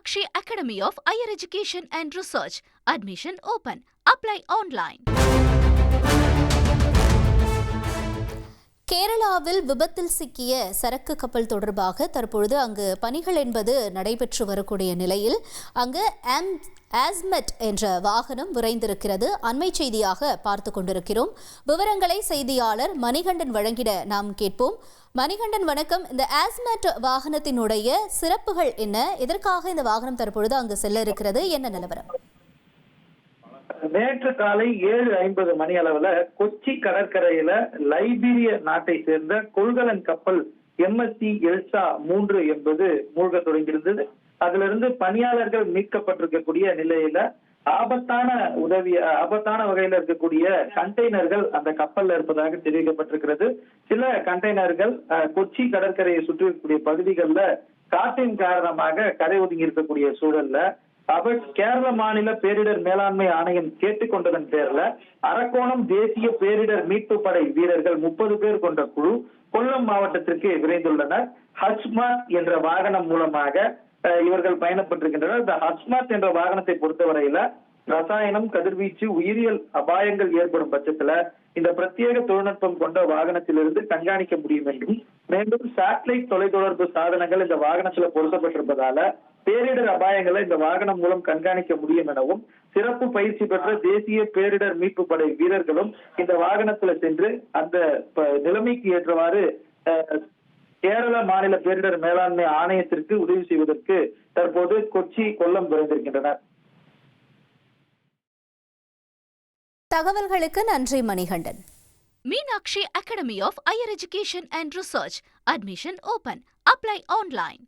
Meenakshi Academy of Higher Education and Research. Admission open. Apply online. கேரளாவில் விபத்தில் சிக்கிய சரக்கு கப்பல் தொடர்பாக தற்பொழுது அங்கு பணிகள் என்பது நடைபெற்று வரக்கூடிய நிலையில் அங்கு ஆஸ்மெட் என்ற வாகனம் விரைந்திருக்கிறது. அண்மை செய்தியாக பார்த்து கொண்டிருக்கிறோம். விவரங்களை செய்தியாளர் மணிகண்டன் வழங்கிட நாம் கேட்போம். மணிகண்டன் வணக்கம். இந்த ஆஸ்மெட் வாகனத்தினுடைய சிறப்புகள் என்ன? எதற்காக இந்த வாகனம் தற்பொழுது அங்கு செல்ல இருக்கிறது? என்ன நிலவரம்? நேற்று காலை 7:50 மணி அளவுல கொச்சி கடற்கரையில லைபீரிய நாட்டை சேர்ந்த கொள்கலன் கப்பல் MSC எல்சா 3 என்பது மூழ்க தொடங்கியிருந்தது. அதுல இருந்து பணியாளர்கள் மீட்கப்பட்டிருக்கக்கூடிய நிலையில ஆபத்தான வகையில இருக்கக்கூடிய கண்டெய்னர்கள் அந்த கப்பல்ல இருப்பதாக தெரிவிக்கப்பட்டிருக்கிறது. சில கண்டெய்னர்கள் கொச்சி கடற்கரையை சுற்றி இருக்கக்கூடிய பகுதிகளில் காற்றின் காரணமாக கரை ஒதுங்கி இருக்கக்கூடிய சூழல்ல கேரள மாநில பேரிடர் மேலாண்மை ஆணையம் கேட்டுக்கொண்டதன் பேர்ல அரக்கோணம் தேசிய பேரிடர் மீட்பு படை வீரர்கள் 30 பேர் கொண்ட குழு கொல்லம் மாவட்டத்திற்கு விரைந்துள்ளனர். ஹச்மார்ட் என்ற வாகனம் மூலமாக இவர்கள் பயணப்பட்டிருக்கின்றனர். இந்த ஹச்மார்ட் என்ற வாகனத்தை பொறுத்தவரையில ரசாயனம், கதிர்வீச்சு, உயிரியல் அபாயங்கள் ஏற்படும் பட்சத்துல இந்த பிரத்யேக தொழில்நுட்பம் கொண்ட வாகனத்திலிருந்து கண்காணிக்க முடியும் என்றும், மேலும் சேட்டலைட் தொலைத்தொடர்பு சாதனங்கள் இந்த வாகனத்துல பொருத்தப்பட்டிருப்பதால பேரிடர் அபாயங்களை இந்த வாகனம் மூலம் கண்காணிக்க முடியும் எனவும், சிறப்பு பயிற்சி பெற்ற தேசிய பேரிடர் மீட்பு படை வீரர்களும் இந்த வாகனத்துல சென்று அந்த நிலைமைக்கு ஏற்றவாறு கேரள மாநில பேரிடர் மேலாண்மை ஆணையத்திற்கு உதவி செய்வதற்கு தற்போது கொச்சி, கொல்லம் விரைந்திருக்கின்றனர். தகவல்களுக்கு நன்றி Manikandan. Meenakshi Academy of Higher Education and Research. Admission open. Apply online.